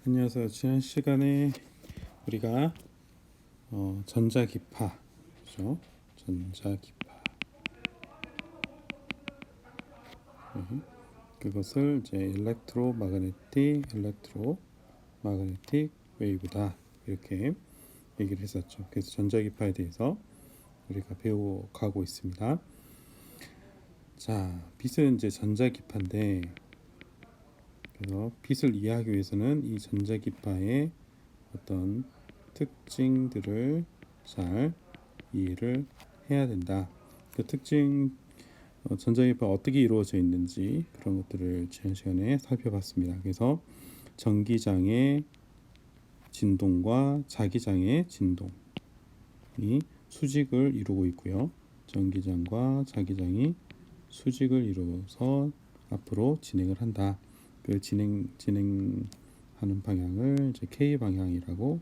안녕하세요. 지난 시간에 우리가 전자기파, 그죠? 전자기파. 그것을 이제 일렉트로마그네틱 웨이브다 이렇게 얘기를 했었죠. 그래서 전자기파에 대해서 우리가 배워가고 있습니다. 자, 빛은 이제 전자기파인데, 그래서 빛을 이해하기 위해서는 이 전자기파의 어떤 특징들을 잘 이해를 해야 된다. 그 특징, 전자기파가 어떻게 이루어져 있는지 그런 것들을 지난 시간에 살펴봤습니다. 그래서 전기장의 진동과 자기장의 진동이 수직을 이루고 있고요. 전기장과 자기장이 수직을 이루어서 앞으로 진행을 한다. 그 진행하는 방향을 이제 K 방향이라고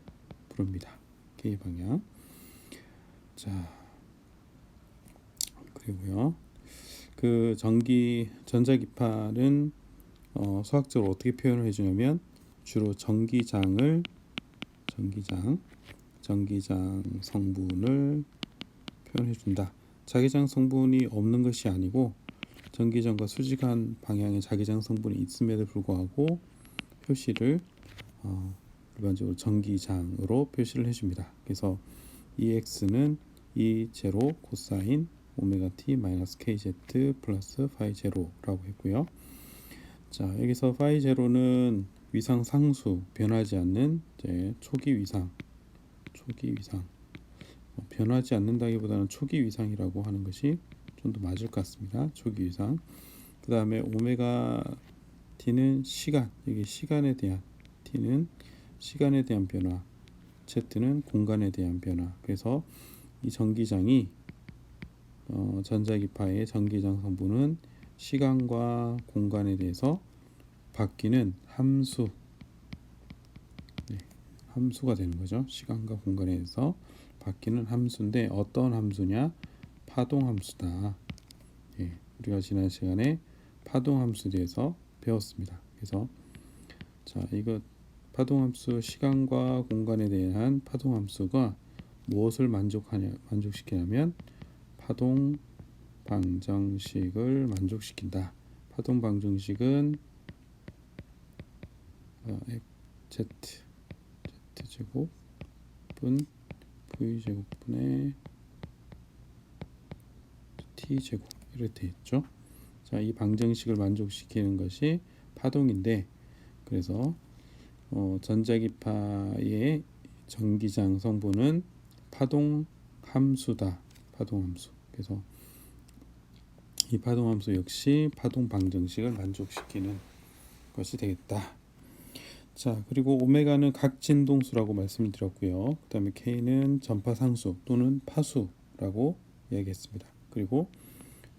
부릅니다. K 방향. 자, 그리고요. 그 전자기파는 수학적으로 어떻게 표현을 해주냐면 주로 전기장 성분을 표현해준다. 자기장 성분이 없는 것이 아니고 전기장과 수직한 방향의 자기장 성분이 있음에도 불구하고 표시를 일반적으로 전기장으로 표시를 해줍니다. 그래서 EX는 E0 코사인 오메가 t 마이너스 kz 플러스 파이 제로라고 했고요. 자, 여기서 파이 제로는 위상 상수, 변하지 않는 이제 초기 위상 변하지 않는다기보다는 초기 위상이라고 하는 것이 좀 더 맞을 것 같습니다. 초기 위상. 그 다음에 오메가 t는 시간, 이게 시간에 대한 t는 시간에 대한 변화, z는 공간에 대한 변화. 그래서 이 전기장이 전자기파의 전기장 성분은 시간과 공간에 대해서 바뀌는 함수가 되는 거죠. 시간과 공간에 대해서 바뀌는 함수인데 어떤 함수냐? 파동 함수다. 예, 우리가 지난 시간에 파동 함수에 대해서 배웠습니다. 그래서 자, 이거 파동 함수, 시간과 공간에 대한 파동 함수가 무엇을 만족시키냐면 파동 방정식을 만족시킨다. 파동 방정식은 z제곱분 v제곱분의 t제곱 이렇게 되어 있죠. 자, 이 방정식을 만족시키는 것이 파동인데, 그래서 전자기파의 전기장 성분은 파동 함수다. 파동 함수. 그래서 이 파동 함수 역시 파동 방정식을 만족시키는 것이 되겠다. 자, 그리고 오메가는 각진동수라고 말씀드렸고요. 그 다음에 K는 전파상수 또는 파수라고 얘기했습니다. 그리고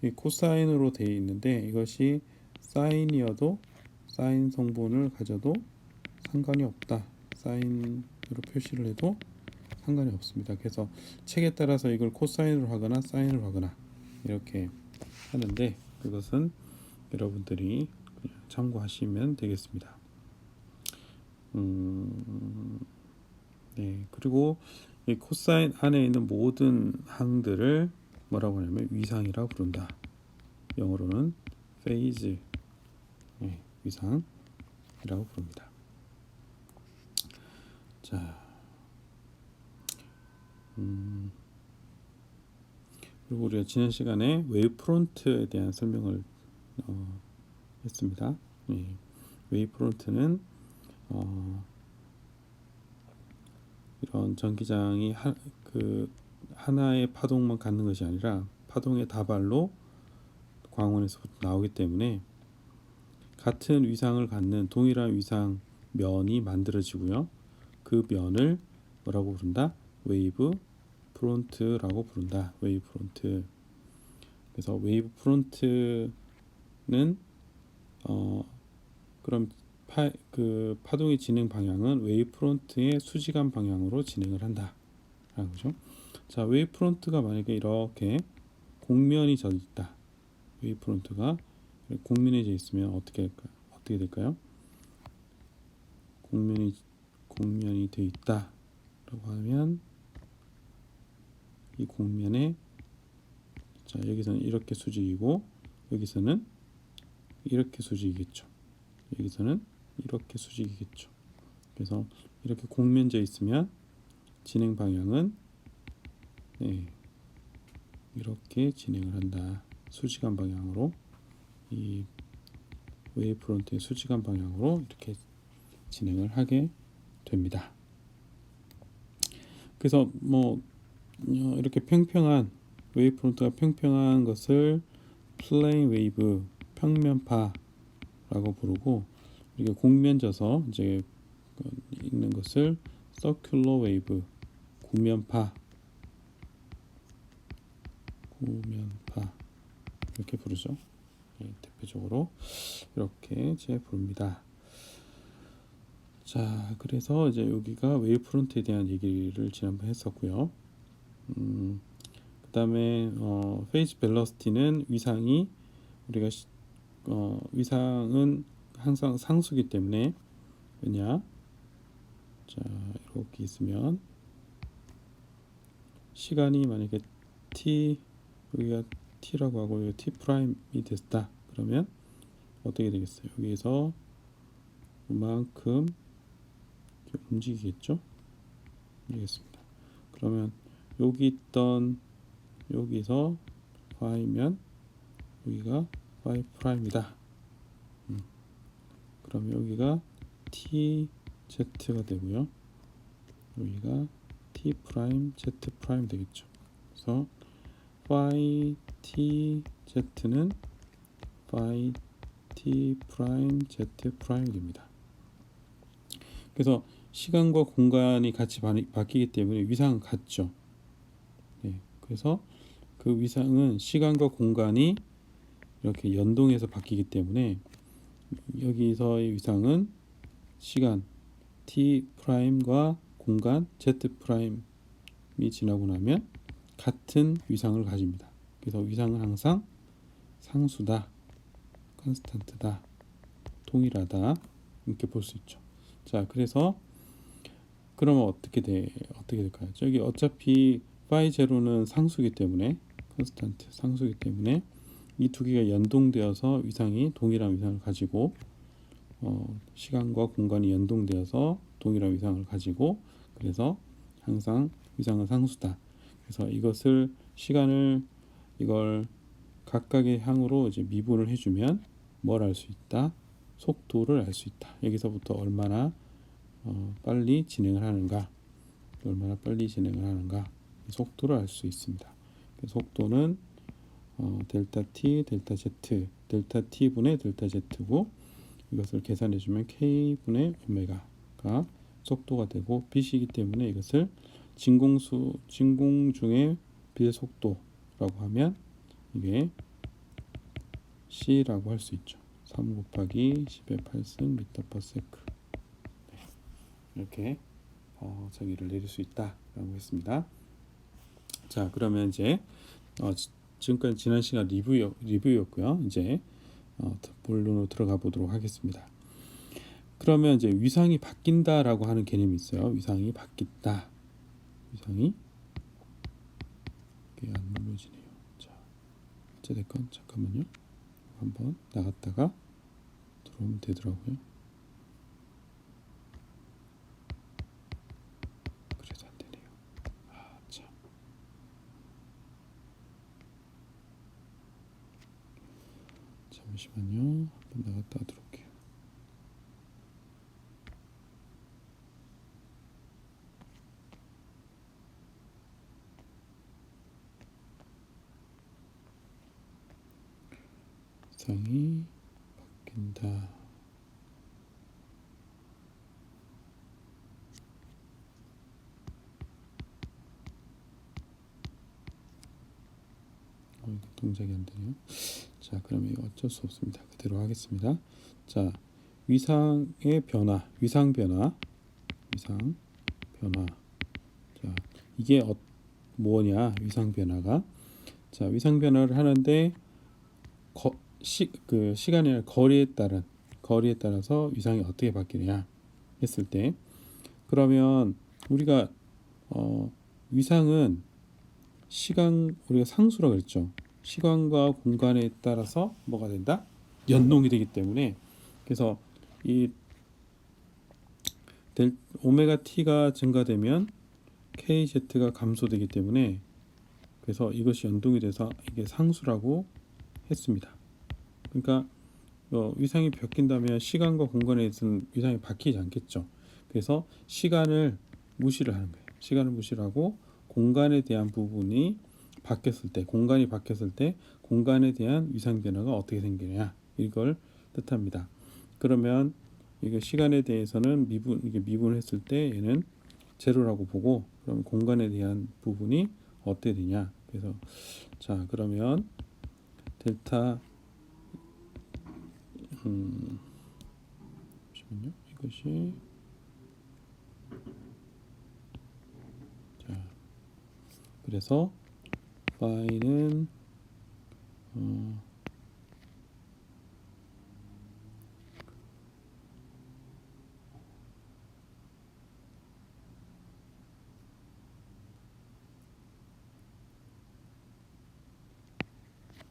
이 코사인으로 되어 있는데 이것이 사인이어도 사인 성분을 가져도 상관이 없다. 사인으로 표시를 해도 상관이 없습니다. 그래서 책에 따라서 이걸 코사인으로 하거나 사인으로 하거나 이렇게 하는데 그것은 여러분들이 그냥 참고하시면 되겠습니다. 네, 그리고 이 코사인 안에 있는 모든 항들을 뭐라고 하냐면 위상이라고 부른다. 영어로는 페이즈, 위상이라고 부릅니다. 자, 그리고 우리가 지난 시간에 웨이브 프론트에 대한 설명을 했습니다. 웨이브 프론트는 이런 전기장이 하나의 파동만 갖는 것이 아니라 파동의 다발로 광원에서부터 나오기 때문에 같은 위상을 갖는 동일한 위상 면이 만들어지고요. 그 면을 뭐라고 부른다? 웨이브 프론트라고 부른다. 웨이브 프론트. 그래서 웨이브 프론트는 그럼 파동의 진행 방향은 웨이브 프론트의 수직한 방향으로 진행을 한다. 라는 거죠. 자, 웨이브 프론트가 만약에 이렇게 곡면이 져 있다. 웨이브 프론트가 곡면에 져 있으면 어떻게 될까요? 곡면이 되어 있다라고 하면 이 곡면에 자 여기서는 이렇게 수직이고 여기서는 이렇게 수직이겠죠. 여기서는 이렇게 수직이겠죠. 그래서 이렇게 곡면져 있으면 진행 방향은 이렇게 진행을 한다. 수직한 방향으로 이 웨이브 프론트의 수직한 방향으로 이렇게 진행을 하게 됩니다. 그래서 뭐 이렇게 평평한 웨이브 프론트가 평평한 것을 플레인 웨이브 평면파라고 부르고 이렇게 곡면져서 이제 있는 것을 서큘러 웨이브 구면파 이렇게 부르죠. 대표적으로 이렇게 부릅니다. 자, 그래서 이제 여기가 웨이브 프론트에 대한 얘기를 지난번 했었고요. 그다음에 페이지 벨러시티는 위상이 우리가 위상은 항상 상수기 때문에 왜냐? 자, 이렇게 있으면 시간이 만약에 t 여기가 t라고 하고 여기 t 프라임이 됐다. 그러면 어떻게 되겠어요? 여기서 이만큼 움직이겠죠? 알겠습니다. 그러면 여기 있던 여기서 phi면 여기가 phi 프라임이다. 그럼 여기가 t z가 되고요. 여기가 t 프라임 z 프라임 되겠죠. 그래서 phi t z는 phi t 프라임 z 프라임이 됩니다. 그래서 시간과 공간이 같이 바뀌기 때문에 위상은 같죠. 그래서 그 위상은 시간과 공간이 이렇게 연동해서 바뀌기 때문에 여기서의 위상은 시간 t 프라임과 공간 z 프라임이 지나고 나면 같은 위상을 가집니다. 그래서 위상은 항상 상수다, 컨스탄트다, 동일하다 이렇게 볼 수 있죠. 자, 그래서 그러면 어떻게 될까요? 저기 어차피 phi 제로는 상수기 때문에 컨스탄트 상수기 때문에 이 두 개가 연동되어서 위상이 동일한 위상을 가지고 시간과 공간이 연동되어서 동일한 위상을 가지고 그래서 항상 위상은 상수다. 그래서 이것을 시간을 이걸 각각의 항으로 이제 미분을 해주면 뭘 알 수 있다? 속도를 알 수 있다. 여기서부터 얼마나 빨리 진행을 하는가, 속도를 알 수 있습니다. 속도는 델타 t, 델타 z, 델타 t 분의 델타 z고 이것을 계산해주면 k 분의 오메가가 속도가 되고 빛이기 때문에 이것을 진공 중의 빛의 속도라고 하면 이게 c라고 할 수 있죠. 3 곱하기 10의 8승 미터 퍼 세크 이렇게 정의를 내릴 수 있다라고 했습니다. 자, 그러면 이제 지금까지 지난 시간 리뷰였고요. 이제 본론으로 들어가 보도록 하겠습니다. 그러면 이제 위상이 바뀐다라고 하는 개념이 있어요. 위상이 바뀐다. 위상이 이게 안 눌러지네요. 자, 어쨌든 잠깐만요. 한번 나갔다가 들어오면 되더라고요. 그래서 안 되네요. 참. 잠시만요. 한번 나갔다가 들어올게요. 위상이 바뀐다. 동작이 안 되네요. 자, 그러면 어쩔 수 없습니다. 그대로 하겠습니다. 자, 위상의 변화, 위상 변화. 자, 이게 뭐냐? 위상 변화가. 자, 위상 변화를 하는데 시간이나 거리에 따라서 위상이 어떻게 바뀌느냐? 했을 때, 그러면 우리가 위상은 시간, 우리가 상수라고 그랬죠. 시간과 공간에 따라서 뭐가 된다? 연동이 되기 때문에, 그래서 이 오메가 t가 증가되면 kz가 감소되기 때문에, 그래서 이것이 연동이 돼서 이게 상수라고 했습니다. 그러니까 위상이 바뀐다면 시간과 공간에 대해서는 위상이 바뀌지 않겠죠. 그래서 시간을 무시를 하는 거예요. 시간을 무시를 하고 공간에 대한 부분이 바뀌었을 때, 공간이 바뀌었을 때 공간에 대한 위상 변화가 어떻게 생기냐, 이걸 뜻합니다. 그러면 이게 시간에 대해서는 이게 미분했을 때 얘는 제로라고 보고, 그럼 공간에 대한 부분이 어떻게 되냐. 그래서 자, 그러면 델타 잠시만요. 이것이 자, 그래서 파이는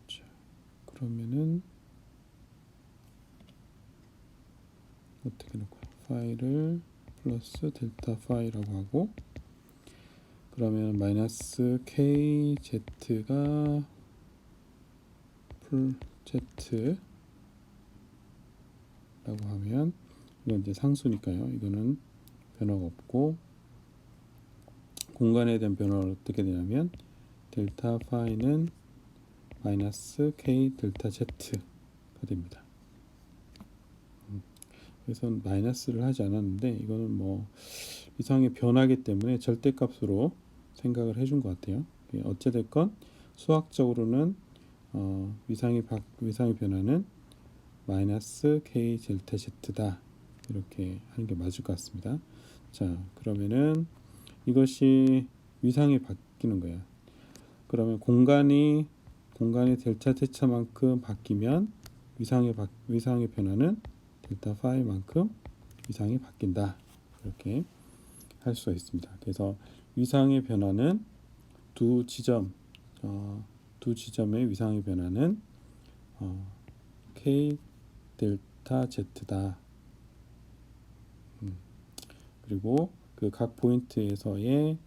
자, 그러면은 어떻게 놓을까요? 파이를 플러스 델타 파이라고 하고, 그러면 마이너스 kz가 풀 z라고 하면, 이건 이제 상수니까요. 이거는 변화가 없고, 공간에 대한 변화가 어떻게 되냐면 델타 파이는 마이너스 k 델타 z가 됩니다. 그래서 마이너스를 하지 않았는데, 이거는 뭐 위상의 변화기 때문에 절대값으로 생각을 해준 것 같아요. 어찌됐건 수학적으로는 위상의 변화는 마이너스 k 델타 z다, 이렇게 하는 게 맞을 것 같습니다. 자, 그러면은 이것이 위상이 바뀌는 거예요. 그러면 공간이 델타 z만큼 바뀌면 위상의 변화는 델타 파이만큼 위상이 바뀐다, 이렇게 할 수가 있습니다. 그래서 위상의 변화는 두 지점의 위상의 변화는 k 델타 z다. 그리고 그 각 포인트에서의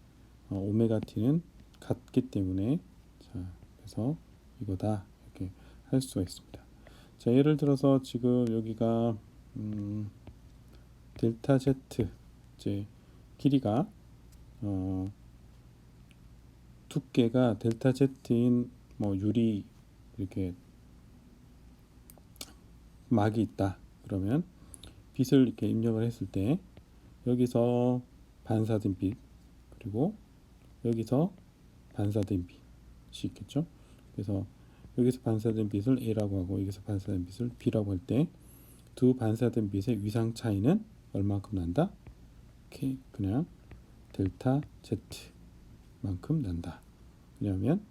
오메가 t는 같기 때문에, 자, 그래서 이거다, 이렇게 할 수가 있습니다. 자, 예를 들어서 지금 여기가 델타 z, 이제 길이가 두께가 델타 z인 뭐 유리 이렇게 막이 있다. 그러면 빛을 이렇게 입력을 했을 때 여기서 반사된 빛, 그리고 여기서 반사된 빛이 있겠죠. 그래서 여기서 반사된 빛을 A라고 하고 여기서 반사된 빛을 B라고 할 때 두 반사된 빛의 위상 차이는 얼마큼 난다? 그냥 델타 Z만큼 난다. 왜냐하면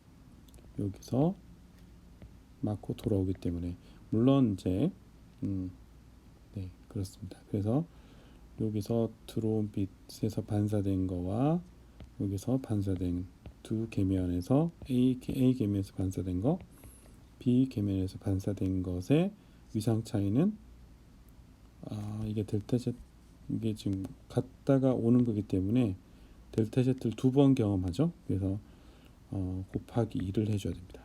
여기서 맞고 돌아오기 때문에. 물론 이제 네, 그렇습니다. 그래서 여기서 들어온 빛에서 반사된 거와 여기서 반사된 두 계면에서 A 계면에서 반사된 거, B 계면에서 반사된 것의 위상 차이는 이게 델타 Z, 이게 지금 갔다가 오는 거기 때문에 델타 Z를 두 번 경험하죠. 그래서 곱하기 2를 해줘야 됩니다.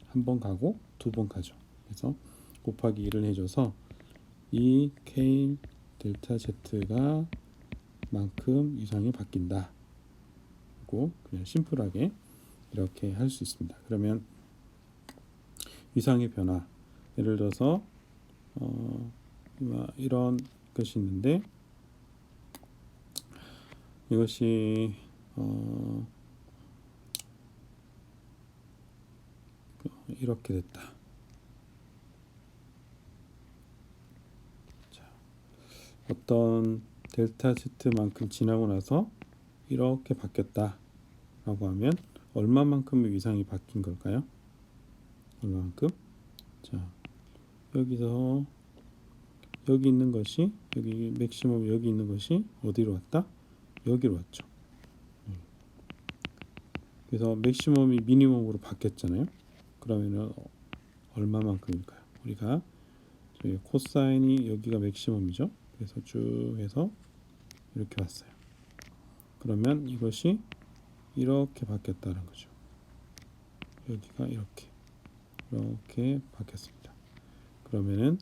한 번 가고 두 번 가죠. 그래서 곱하기 2를 해줘서 이 K 델타 Z가 만큼 위상이 바뀐다. 그리고 그냥 심플하게 이렇게 할 수 있습니다. 그러면 위상의 변화, 예를 들어서 이런 것이 있는데, 이것이 이렇게 됐다. 자, 어떤 델타 Z만큼 지나고 나서 이렇게 바뀌었다 라고 하면 얼마만큼의 위상이 바뀐 걸까요? 얼마만큼? 자, 여기서 여기 있는 것이 여기 맥시멈 여기 있는 것이 어디로 왔다? 여기로 왔죠. 그래서 맥시멈이 미니멈으로 바뀌었잖아요. 그러면은 얼마만큼일까요? 우리가 저희 코사인이 여기가 맥시멈이죠. 그래서 쭉 해서 이렇게 왔어요. 그러면 이것이 이렇게 바뀌었다는 거죠. 여기가 이렇게 바뀌었습니다. 그러면은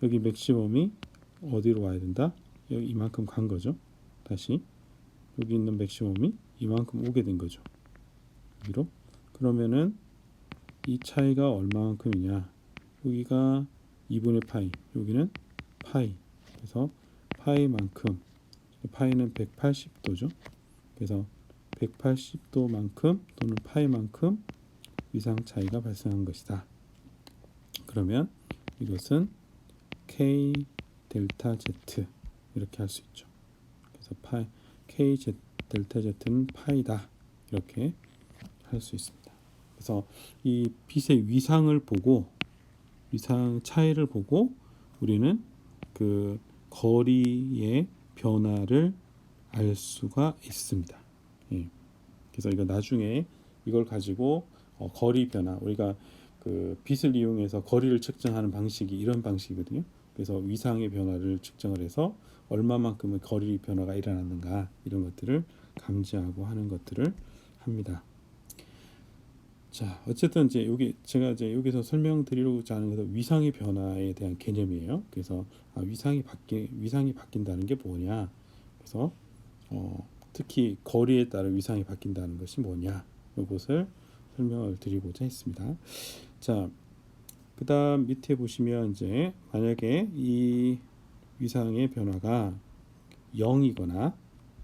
여기 맥시멈이 어디로 와야 된다? 여기 이만큼 간 거죠. 다시 여기 있는 맥시멈이 이만큼 오게 된 거죠. 여기로. 그러면은 이 차이가 얼마만큼이냐? 여기가 2분의 파이, 여기는 파이. 그래서 파이만큼, 파이는 180도죠. 그래서 180도만큼 또는 파이만큼 위상 차이가 발생한 것이다. 그러면 이것은 K 델타 Z 이렇게 할 수 있죠. 그래서 K 델타 Z는 파이다 이렇게 할 수 있습니다. 그래서 이 빛의 위상을 보고 위상 차이를 보고 우리는 그 거리의 변화를 알 수가 있습니다. 예. 그래서 이거 나중에 이걸 가지고 거리 변화 우리가 그 빛을 이용해서 거리를 측정하는 방식이 이런 방식이거든요. 그래서 위상의 변화를 측정을 해서 얼마만큼의 거리 변화가 일어났는가 이런 것들을 감지하고 하는 것들을 합니다. 자, 어쨌든 이제 여기 제가 이제 여기서 설명드리고자 하는 것은 위상의 변화에 대한 개념이에요. 그래서 위상이 바뀐다는 게 뭐냐? 그래서 특히 거리에 따라 위상이 바뀐다는 것이 뭐냐? 이것을 설명을 드리고자 했습니다. 자, 그다음 밑에 보시면 이제 만약에 이 위상의 변화가 0이거나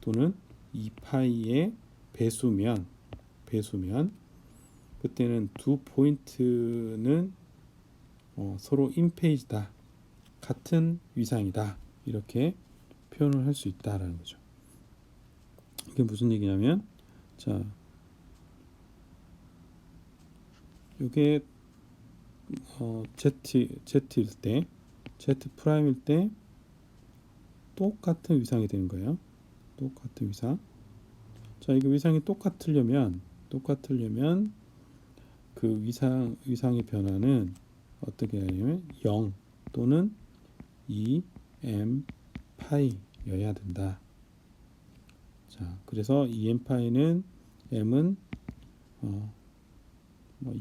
또는 2파이의 배수면 그때는 두 포인트는 서로 인페이지다, 같은 위상이다 이렇게 표현을 할 수 있다라는 거죠. 이게 무슨 얘기냐면, 자, 이게 Z일 때, Z 프라임일 때 똑같은 위상이 되는 거예요. 똑같은 위상. 자, 이게 위상이 똑같으려면 그 위상의 변화는 어떻게 하냐면 0 또는 2m 파이여야 된다. 자, 그래서 2m 파이는 m은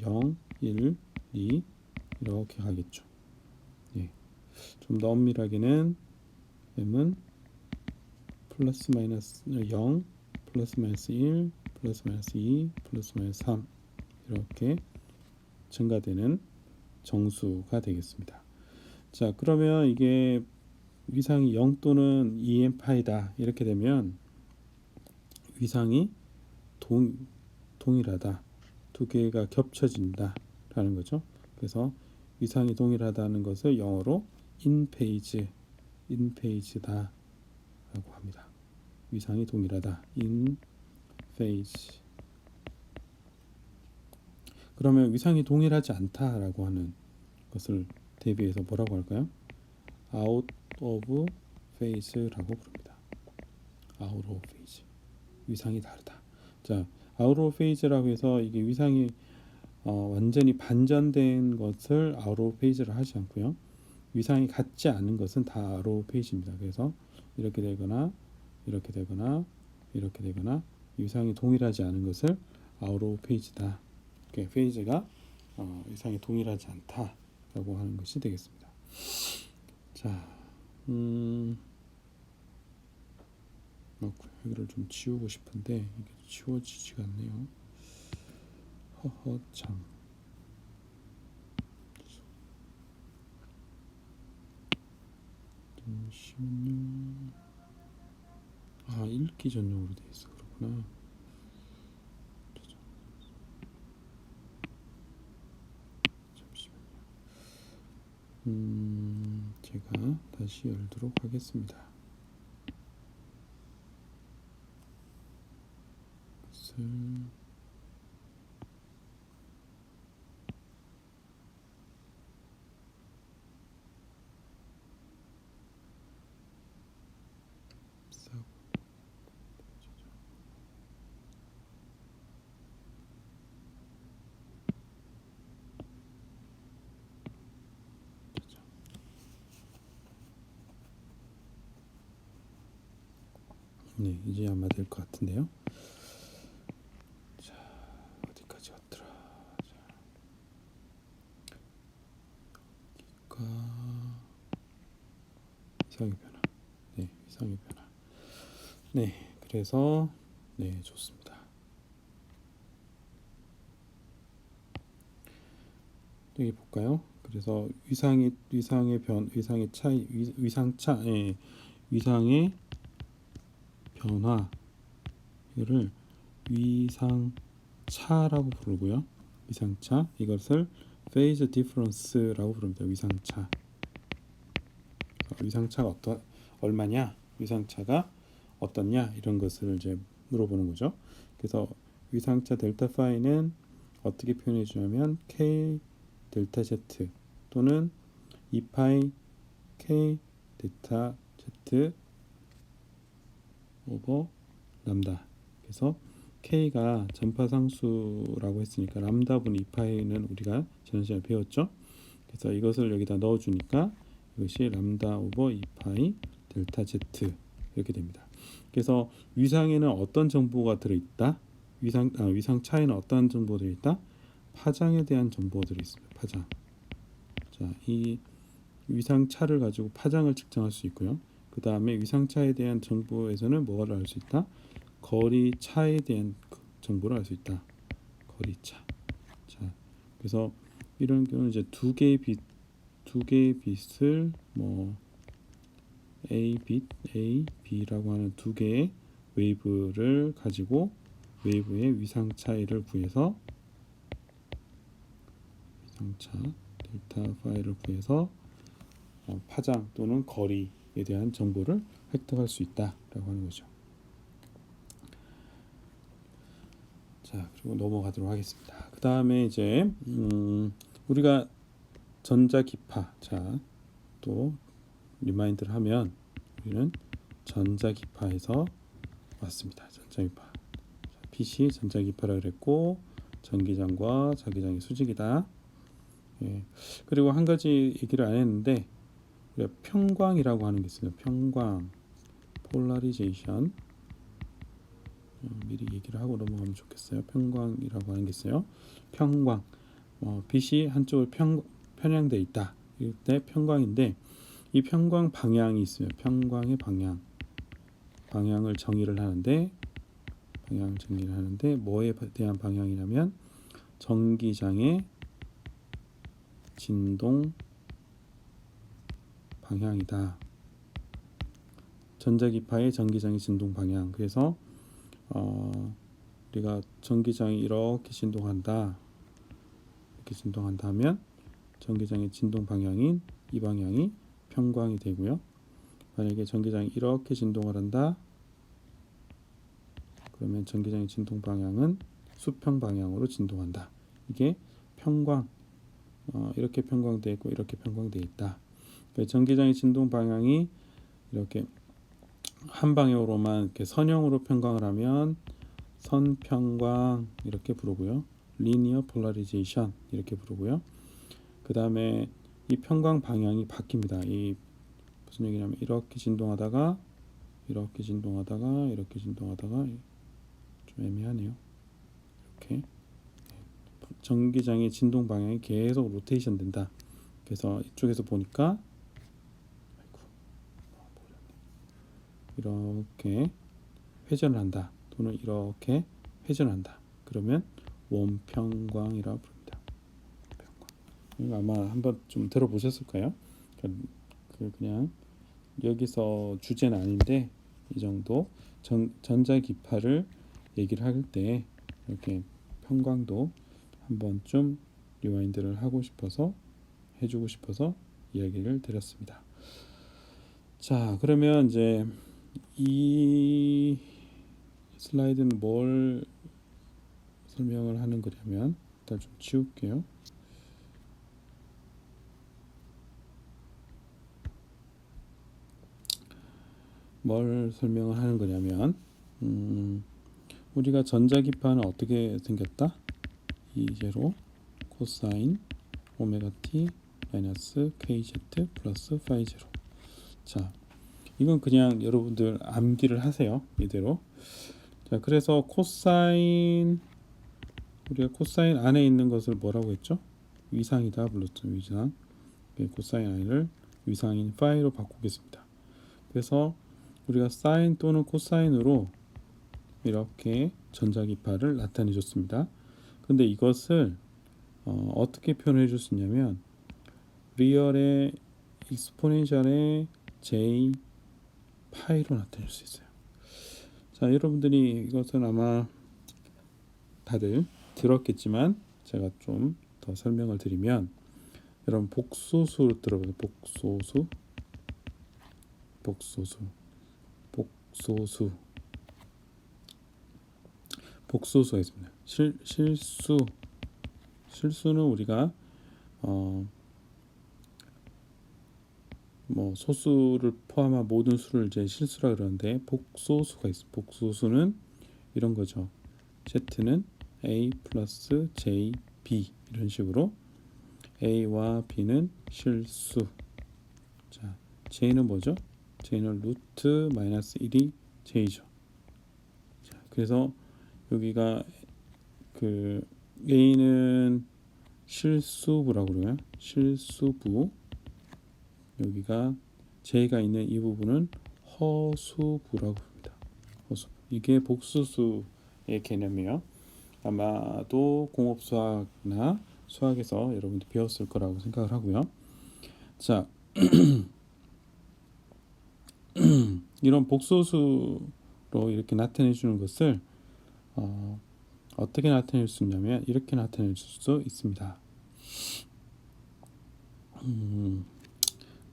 0, 1, 2 이렇게 가겠죠. 예. 좀 더 엄밀하게는 m은 플러스 마이너스 0, 플러스 마이너스 1, 플러스 마이너스 2, 플러스 마이너스 3 이렇게 증가되는 정수가 되겠습니다. 자, 그러면 이게 위상이 0 또는 2m 파이다 이렇게 되면 위상이 동일하다, 두 개가 겹쳐진다 라는 거죠. 그래서 위상이 동일하다는 것을 영어로 인페이지다 라고 합니다. 위상이 동일하다, 인페이지. 그러면 위상이 동일하지 않다라고 하는 것을 대비해서 뭐라고 할까요? out of phase라고 부릅니다. out of phase. 위상이 다르다. 자, out of phase라고 해서 이게 위상이 완전히 반전된 것을 out of phase를 하지 않고요. 위상이 같지 않은 것은 다 out of phase입니다. 그래서 이렇게 되거나 이렇게 되거나 이렇게 되거나 위상이 동일하지 않은 것을 out of phase다. 페이지가 위상이 동일하지 않다라고 하는 것이 되겠습니다. 자, 여기를 좀 지우고 싶은데 이게 지워지지가 않네요. 허허 참. 잠시만요. 읽기 전용으로 되어 있어 그렇구나. 제가 다시 열도록 하겠습니다. 네, 이제 아마 될 것 같은데요. 자, 어디까지 왔더라? 자, 위상의 변화. 네, 위상의 변화. 네, 그래서 네, 좋습니다. 여기 볼까요? 그래서 위상의 차이, 위상차, 예, 위상의 변화를 위상차라고 부르고요. 위상차, 이것을 phase difference라고 부릅니다. 위상차. 위상차가 얼마냐? 위상차가 어떻냐? 이런 것을 이제 물어보는 거죠. 그래서 위상차 델타 파이는 어떻게 표현해 주냐면 k 델타 z 또는 2파이 k 델타 z 오버 람다. 그래서 k가 전파상수라고 했으니까 람다 분 2파이는 우리가 지난 시간에 배웠죠. 그래서 이것을 여기다 넣어주니까 이것이 람다 오버 2파이 델타 z 이렇게 됩니다. 그래서 위상에는 어떤 정보가 들어있다? 위상 차에는 어떤 정보가 들어있다? 파장에 대한 정보가 들어있습니다. 파장. 자, 이 위상 차를 가지고 파장을 측정할 수 있고요. 그 다음에 위상 차에 대한 정보에서는 뭐를 알 수 있다? 거리 차에 대한 정보를 알 수 있다. 거리 차. 자, 그래서 이런 경우는 이제 두 개의 빛을 뭐 A B라고 하는 두 개의 웨이브를 가지고 웨이브의 위상 차이를 구해서 위상차 델타 파이를 구해서 파장 또는 거리에 대한 정보를 획득할 수 있다라고 하는 거죠. 자, 그리고 넘어가도록 하겠습니다. 그 다음에 이제 우리가 전자기파, 자, 또 리마인드를 하면 우리는 전자기파에서 왔습니다. 전자기파. 빛이 전자기파라 그랬고 전기장과 자기장의 수직이다. 예. 그리고 한 가지 얘기를 안 했는데 평광이라고 하는 게 있어요. 평광, 폴라리제이션. 미리 얘기를 하고 넘어가면 좋겠어요. 평광이라고 하는 게 있어요. 평광, 빛이 한쪽으로 편향돼 있다. 이때 평광인데 이 평광 방향이 있어요. 평광의 방향을 정의를 하는데 뭐에 대한 방향이냐면 전기장의 진동 방향이다. 전자기파의 전기장의 진동 방향. 그래서 우리가 전기장이 이렇게 진동한다 하면 전기장의 진동 방향인 이 방향이 평광이 되고요. 만약에 전기장이 이렇게 진동을 한다 그러면 전기장의 진동 방향은 수평 방향으로 진동한다. 이게 평광. 이렇게 평광되어 있고 이렇게 평광되어 있다. 그러니까 전기장의 진동 방향이 이렇게 한 방향으로만 이렇게 선형으로 평광을 하면 선평광 이렇게 부르고요. 리니어 폴라리제이션 이렇게 부르고요. 그 다음에 이 평광 방향이 바뀝니다. 이 무슨 얘기냐면 이렇게 진동하다가 좀 애매하네요. 이렇게 전기장의 진동 방향이 계속 로테이션 된다. 그래서 이쪽에서 보니까 이렇게 회전을 한다. 또는 이렇게 회전을 한다. 그러면 원평광이라고 부릅니다. 평광. 아마 한번 좀 들어보셨을까요? 그냥 여기서 주제는 아닌데 이 정도 전자기파를 얘기를 할 때 이렇게 평광도 한번 좀 리와인드를 해주고 싶어서 이야기를 드렸습니다. 자, 그러면 이제 이 슬라이드는 뭘 설명을 하는 거냐면 일단 좀 지울게요. 뭘 설명을 하는 거냐면 우리가 전자기파는 어떻게 생겼다? E0 코사인 오메가 t 마이너스 kz 플러스 파이 제로. 자, 이건 그냥 여러분들 암기를 하세요. 이대로. 자, 그래서 코사인, 우리가 코사인 안에 있는 것을 뭐라고 했죠? 위상이다 불렀죠. 위상. 코사인 i를 위상인 파이로 바꾸겠습니다. 그래서 우리가 사인 또는 코사인으로 이렇게 전자기파를 나타내 줬습니다. 근데 이것을 어떻게 표현해 줄 수 있냐면 리얼의 익스포넨셜의 j 파이로 나타낼 수 있어요. 자, 여러분들이 이것은 아마 다들 들었겠지만 제가 좀 더 설명을 드리면, 여러분 복소수를 들어보세요. 복소수가 있습니다. 실수는 우리가 뭐 소수를 포함한 모든 수를 이제 실수라 그러는데, 복소수가 있습니다. 복소수는 이런 거죠. z는 a 플러스 j, b 이런 식으로 a와 b는 실수. 자, j는 뭐죠? j는 루트 마이너스 1이 j죠. 자, 그래서 여기가 그 a는 실수부라고 그러면 실수부, 여기가 j가 있는 이 부분은 허수부라고 합니다. 허수부. 이게 복수수의 개념이에요. 아마도 공업수학이나 수학에서 여러분들 배웠을 거라고 생각을 하고요. 자, 이런 복소수로 이렇게 나타내 주는 것을 어떻게 나타낼 수 있냐면 이렇게 나타낼 수 있습니다.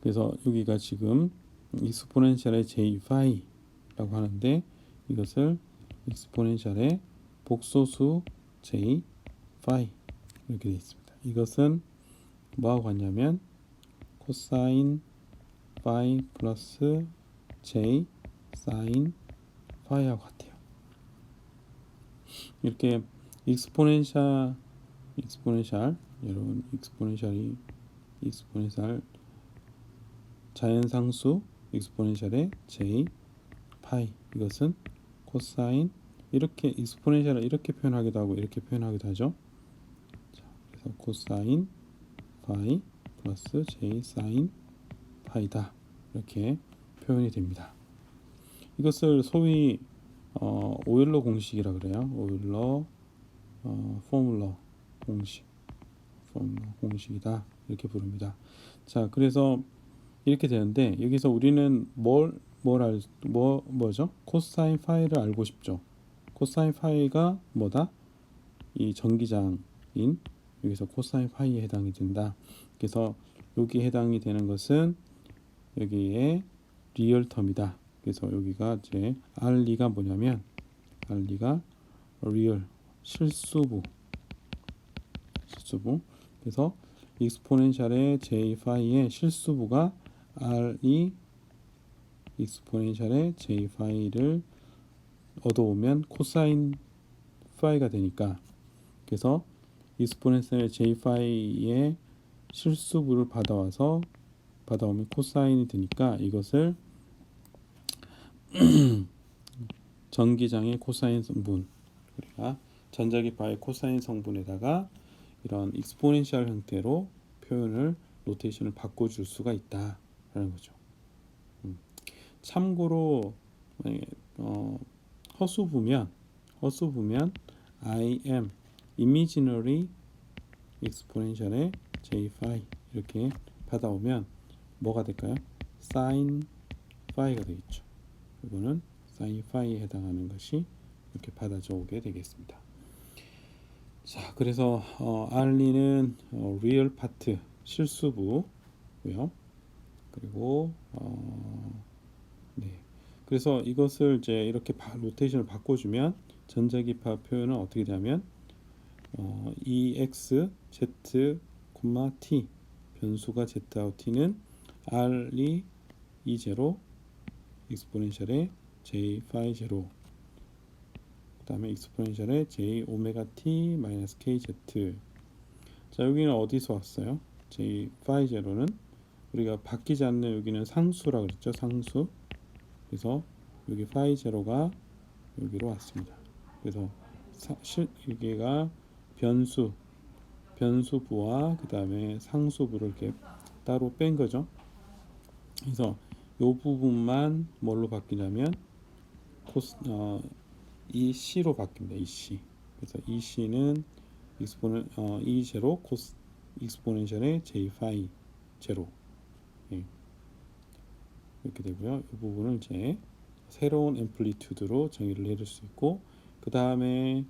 그래서 여기가 지금 익스포넨셜의 j5라고 하는데, 이것을 익스포넨셜의 복소수 j5 이렇게 되어 있습니다. 이것은 뭐하고 같냐면 코사인 5 플러스 j 사인 5하고 같아요. 이렇게 익스포넨셜 여러분, 익스포넨셜 자연상수 익스포넨셜의 j 파이, 이것은 코사인, 이렇게 익스포넨셜을 이렇게 표현하기도 하고 이렇게 표현하기도 하죠. 자, 그래서 코사인 파이 플러스 j 사인 파이다, 이렇게 표현이 됩니다. 이것을 소위 오일러 공식이라 그래요. 오일러 포뮬러 공식이다, 이렇게 부릅니다. 자, 그래서 이렇게 되는데, 여기서 우리는 뭐죠? 코사인 파이를 알고 싶죠. 코사인 파이가 뭐다? 이 전기장인 여기서 코사인 파이에 해당이 된다. 그래서 여기에 해당이 되는 것은 여기에 리얼 텀이다. 그래서 여기가 이제 R리가 뭐냐면, R리가 리얼 실수부. 그래서 익스포넨셜의 j 파이의 실수부가 R이 익스포넨셜의 j 파이를 얻어오면 코사인 파이가 되니까, 그래서 익스포넨셜의 j 파이의 실수부를 받아오면 코사인이 되니까, 이것을 전기장의 코사인 성분, 우리가 전자기파의 코사인 성분에다가 이런 익스포넨셜 형태로 표현을 노테이션을 바꿔줄 수가 있다라는 거죠. 참고로 허수부면 im imaginary exponential의 j phi 이렇게 받아오면 뭐가 될까요? sin phi가 되겠죠. 이거는 sin phi에 해당하는 것이 이렇게 받아져 오게 되겠습니다. 자, 그래서 R리는 real part 실수부고요. 그리고 네. 그래서 이것을 이제 이렇게 로테이션을 바꿔주면 전자기파 표현은 어떻게 되냐면 EX, Z, T 변수가 Z 아웃 T는 R이 E0 익스포넨셜의 J 파이 제로, 그 다음에 익스포넨셜의 J 오메가 T 마이너스 KZ. 자, 여기는 어디서 왔어요? J 파이 제로는 우리가 바뀌지 않는, 여기는 상수라고 그랬죠. 상수. 그래서 여기 파이 제로가 여기로 왔습니다. 그래서 여기가 변수부와 그 다음에 상수부를 이렇게 따로 뺀 거죠. 그래서 이 부분만 뭘로 바뀌냐면 이 c로 바뀝니다. 이 c. 그래서 이 c는 이 제로 코스 익스포넨셜의 j 파이 제로. 예, 이렇게 되고요. 이 부분을 이제 새로운 앰플리튜드로 정의를 내릴 수 있고, 그 다음에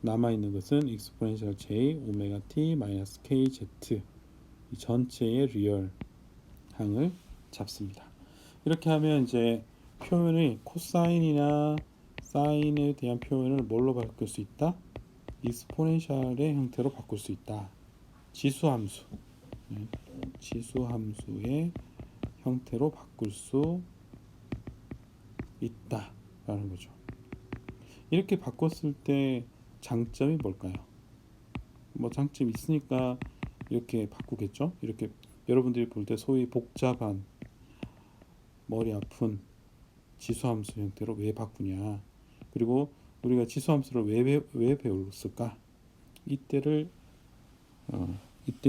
남아 있는 것은 익스포넨셜 j 오메가 t 마이너스 k z 이 전체의 리얼 항을 잡습니다. 이렇게 하면 이제 표현의 코사인이나 사인에 대한 표현을 뭘로 바꿀 수 있다? 익스포넨셜의 형태로 바꿀 수 있다. 지수함수, 지수함수의 형태로 바꿀 수 있다라는 거죠. 이렇게 바꿨을 때 장점이 뭘까요? 뭐 장점이 있으니까 이렇게 바꾸겠죠. 이렇게 여러분들이 볼 때 소위 복잡한 머리 아픈 지수함수 형태로 왜 바꾸냐, 그리고 우리가 지수함수를 왜 배웠을까? 이때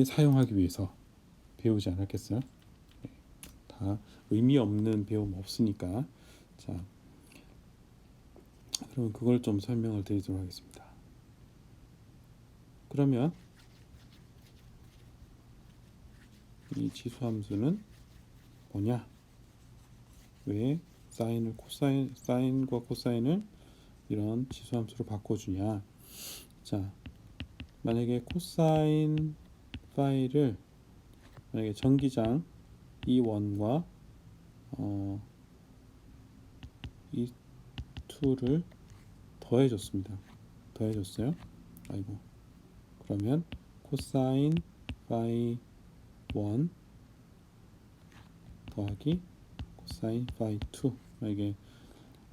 사용하기 위해서 배우지 않았겠어요? 다 의미 없는 배움 없으니까. 자, 그러면 그걸 좀 설명을 드리도록 하겠습니다. 그러면 이 지수함수는 뭐냐? 왜 사인과 코사인을 이런 지수함수로 바꿔주냐? 자, 만약에 코사인 파이를 만약에 전기장 E1과 E2를 더해줬어요. 아이고. 그러면 코사인 파이 1 더하기 코사인 파이 2, 만약에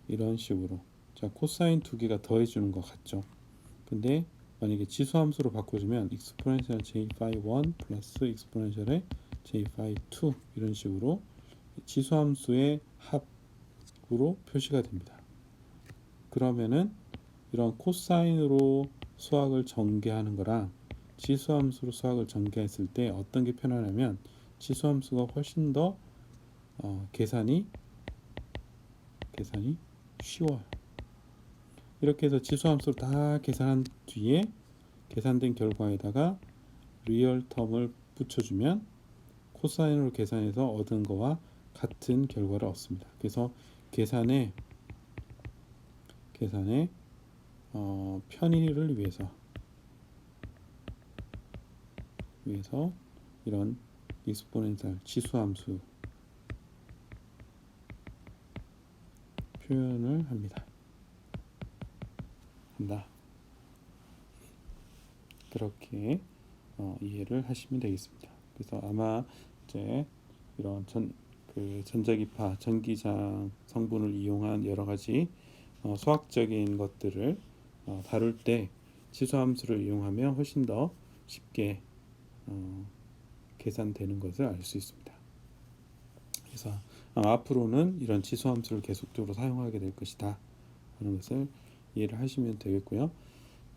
이런 식으로, 자, 코사인 두 개가 더해주는 것 같죠. 근데 만약에 지수함수로 바꿔주면 익스포넨셜 j 파이 1 플러스 익스포넨셜의 j 파이 2 이런 식으로 지수함수의 합으로 표시가 됩니다. 그러면은 이런 코사인으로 수학을 전개하는 거랑 지수함수로 수학을 전개했을 때 어떤 게 편하냐면 지수함수가 훨씬 더 계산이 쉬워요. 이렇게 해서 지수함수를 다 계산한 뒤에 계산된 결과에다가 리얼 텀을 붙여주면 코사인으로 계산해서 얻은 거와 같은 결과를 얻습니다. 그래서 계산의 편의를 위해서 이런 익스포넨셜 지수함수 표현을 한다. 그렇게 이해를 하시면 되겠습니다. 그래서 아마 이제 이런 전자기파, 전기장 성분을 이용한 여러 가지 수학적인 것들을 다룰 때 지수함수를 이용하면 훨씬 더 쉽게 계산되는 것을 알 수 있습니다. 그래서 앞으로는 이런 지수함수를 계속적으로 사용하게 될 것이다 하는 것을 이해를 하시면 되겠고요.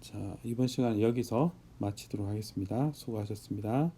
자, 이번 시간은 여기서 마치도록 하겠습니다. 수고하셨습니다.